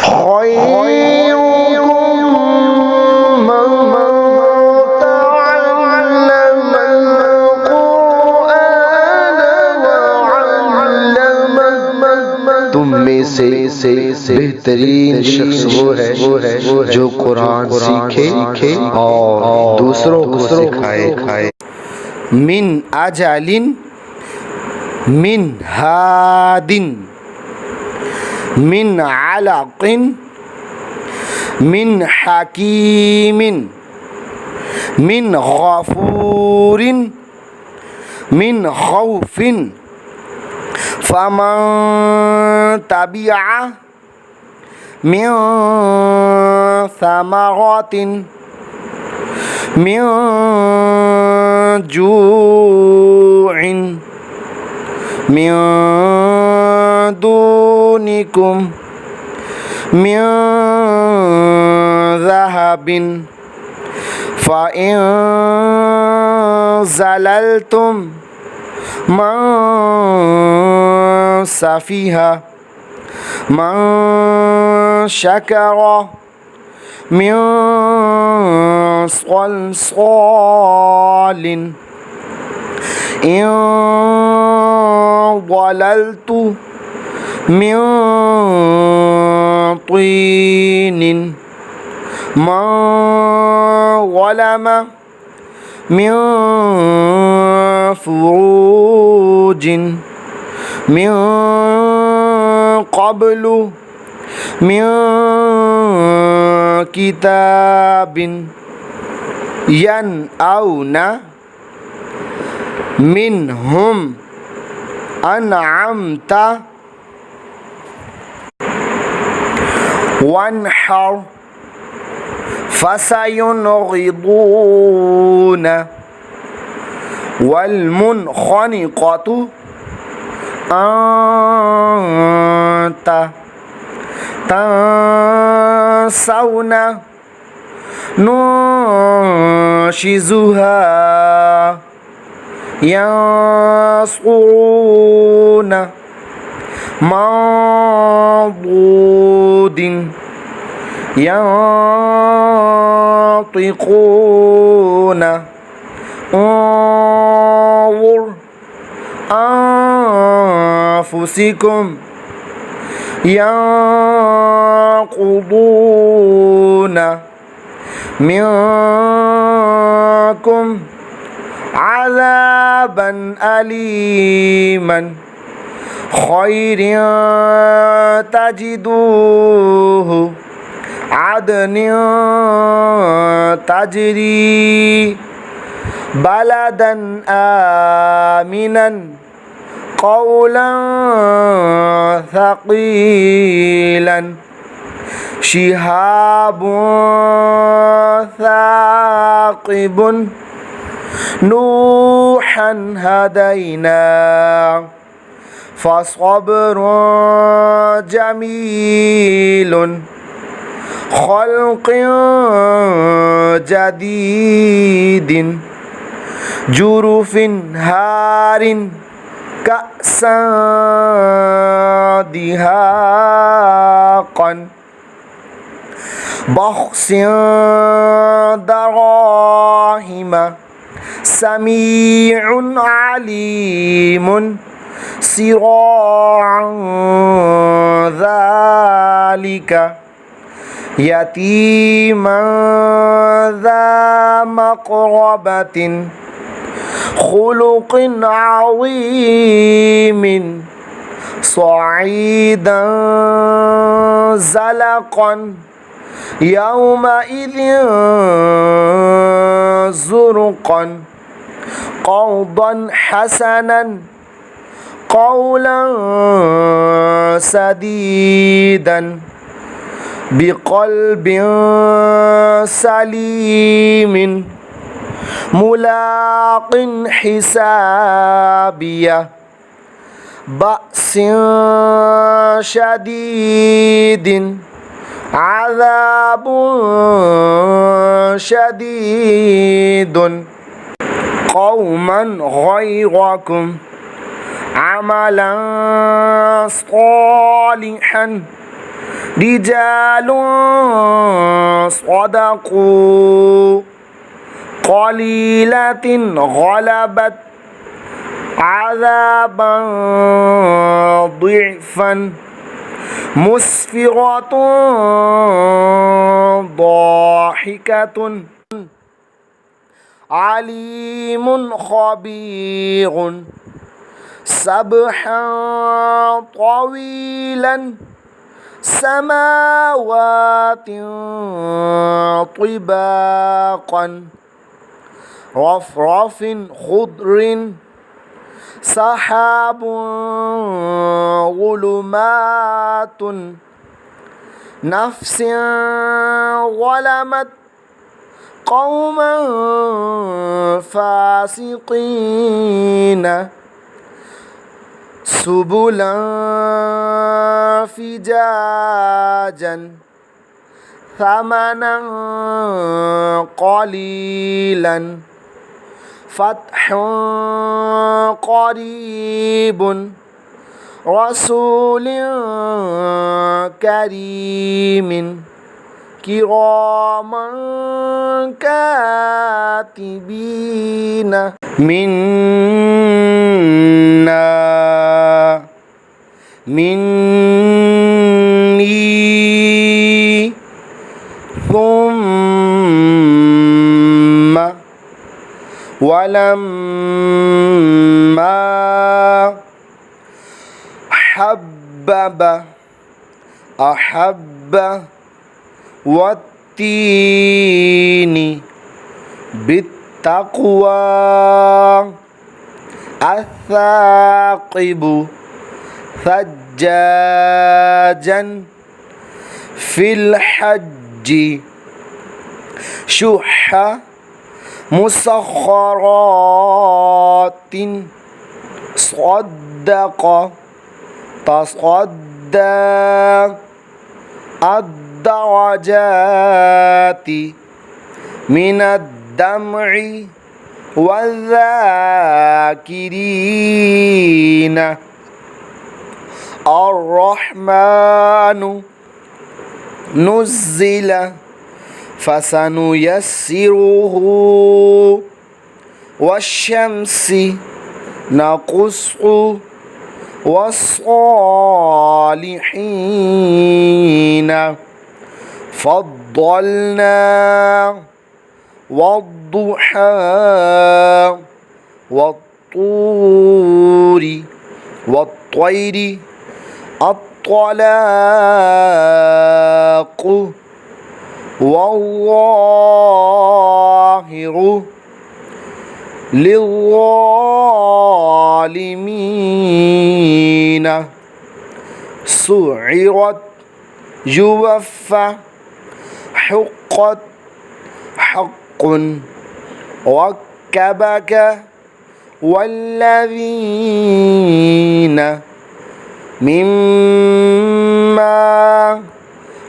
خيركم من تعلم القرآن وعلمه तुम में से बेहतरीन शख्स वो है जो कुरान सीखे और दूसरों को सिखाए। मिन अजालिन मिन हादिन मिन अलकिन मिन हकीमिन मिन गफूरिन मिन खौफिन फमन तबिअ मिन समरातिन मिन जूइन मिन दूनिकुम मिन ज़हबिन फ़इन ज़ललतुम मन सफ़ीहा मन शकरा मिन सल्सालिन इन ज़ललतु मिन तीनिन मन ज़लम मिन फुरूजिन मिन क़ब्लु मिन किताबिन यनअउना मिनहुम अनअमता वन्हर फसयुनग़िदून वल्मुनख़निक़तु अन्ता तंसौन नुशिज़ुहा यंसुरून मौदूदिन यंतिक़ून उन्ज़ुर अनफुसिकुम यंक़ुदून मिनकुम अज़ाबन अलीमन खैरिन तजिदूहु अदनिन तजरी बलदन आमिनन क़ौलन थक़ीलन शिहाबुन साक़िबुन नूहन हदैना फसब्रुन जमीलुन खल्क़िन जदीदिन जुरुफिन हारिन कअसन दिहाक़न बख्सिन दराहिमा समीउन अलीमुन सिराअन ज़ालिका यतीमन ज़ा मक़रबतिन खुलुक़िन अज़ीमिन सईदन ज़लक़न यौमइज़िन ज़ुरक़न क़ौदन हसनन क़ौलन सदीदन बिक़ल्बिन सलीमिन मुलाक़िन हिसाबिया बअसिन शदीदिन अज़ाबुन शदीदुन क़ौमन गैरकुम अमलन सालिहन رجال صدقوا قليلة غلبت عذابا ضعفا مسفرة ضاحكة عليم خبير سبحا طويلا سماوات طباقا رفرف خضر سحاب ظلمات نفس ظلمت قوما فاسقين سبلا فجاجا ثمنا قليلا فتح قريب رسول كريم كراما كاتبين مني ثم ولما حبب أحب والتين بالتقوى الثاقب ثجاجا في الحج شح مسخرات صدق تصدى الدرجات من الدمع والذاكرين الرحمن نزل فسنيسره والشمس نقص والصالحين فضلنا والضحى والطور والطير الطلاق والظاهر للظالمين سعرت يوفى حقت حق وكبك والذين مما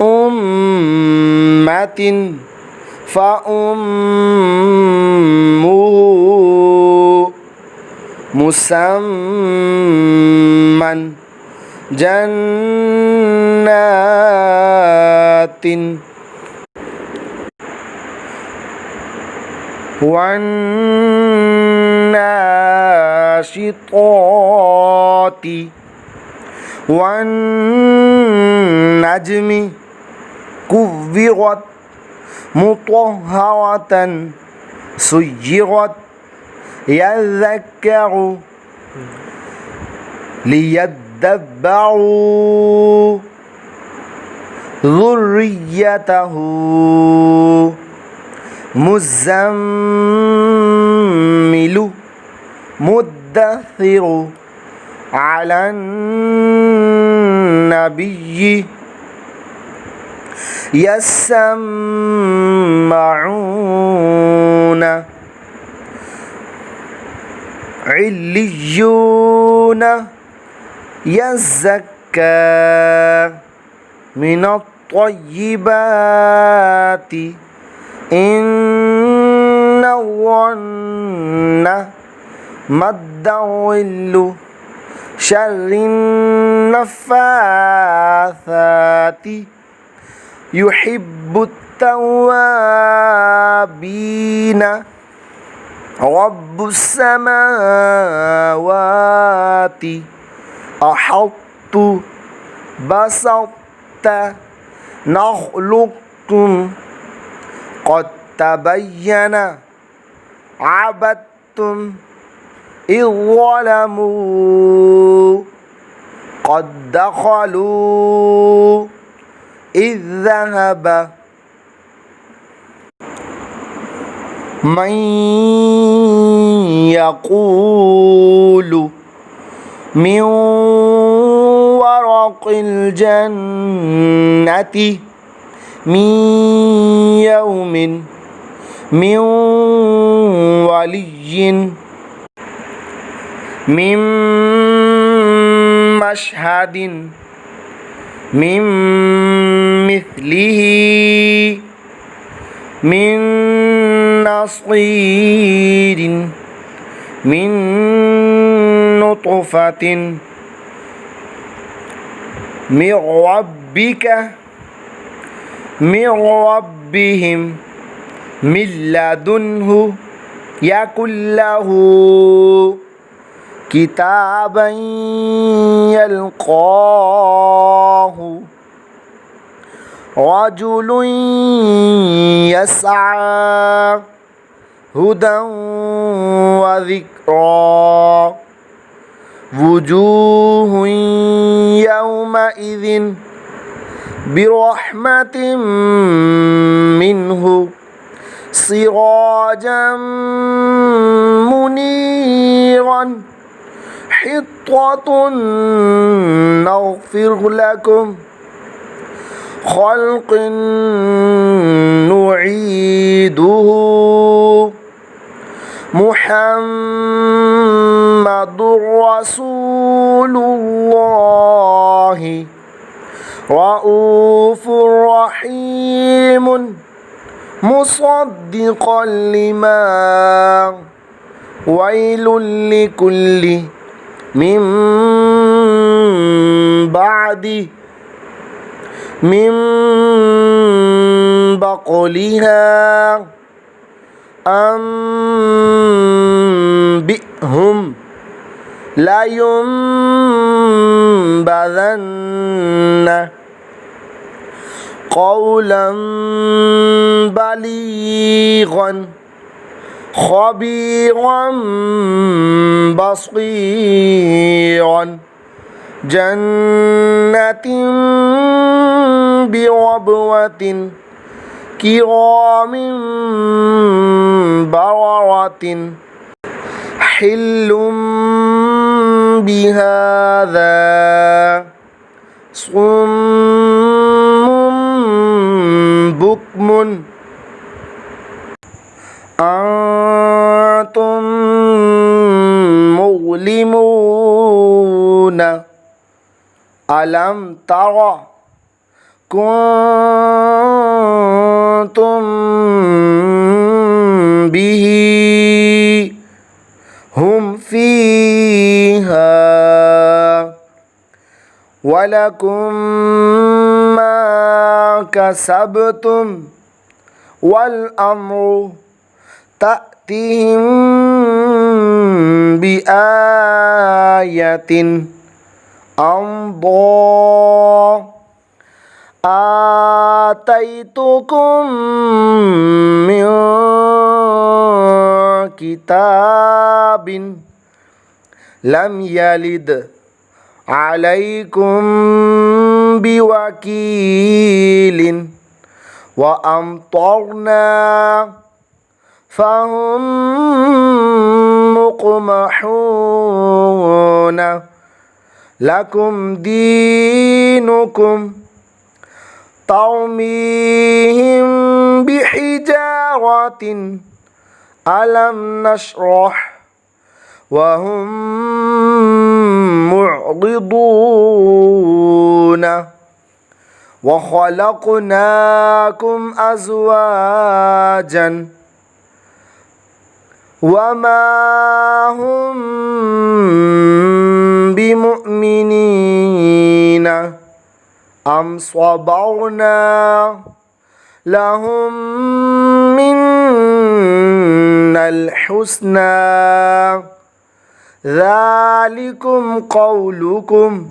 أمة فأمه مسمى جنات والناشطات والنجم كفرت مطهرة سيرت يذكر ليدبروا ذريته مزمل مدثر على النبي يسمعون عليون يزكى من الطيبات إن الظن مد ظل شر النفاثات يحب التوابين رب السماوات أحط بسطت نخلقكم قد تبين عبدتم إذ ظلموا قد دخلوا إذ ذهب من يقول من ورق الجنة من يوم من ولي من مشهد من مثله من نصير من نطفة من ربك من ربهم من لدنه يكن له كتابا يلقاه رجل يسعى هدى وذكرى وجوه يومئذ برحمة منه سراجا منيرا حطة نغفر لكم خلق نعيده محمد رسول الله رؤوف رحيم مصدقا لما ويل لكل من بعد من بقلها أنبئهم لا ينبذن قولا بليغا خبيرا بصيرا جنة بربوة كرام بررة حل بهذا صم بكم أنتم مظلمون ألم تر كنتم به هم فيها ولكم ما كسبتم والأمر تأتيهم بآية أمضى آتيتكم من كتاب لم يلد عليكم بوكيل وأمطرنا فهم مقمحون لكم دينكم ترميهم بحجارة ألم نشرح وهم معرضون وخلقناكم أزواجا وما هم بمؤمنين أم صبرنا لهم منا الحسنى ذلكم قولكم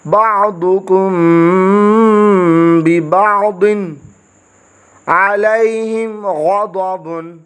بعضكم ببعض عليهم غضب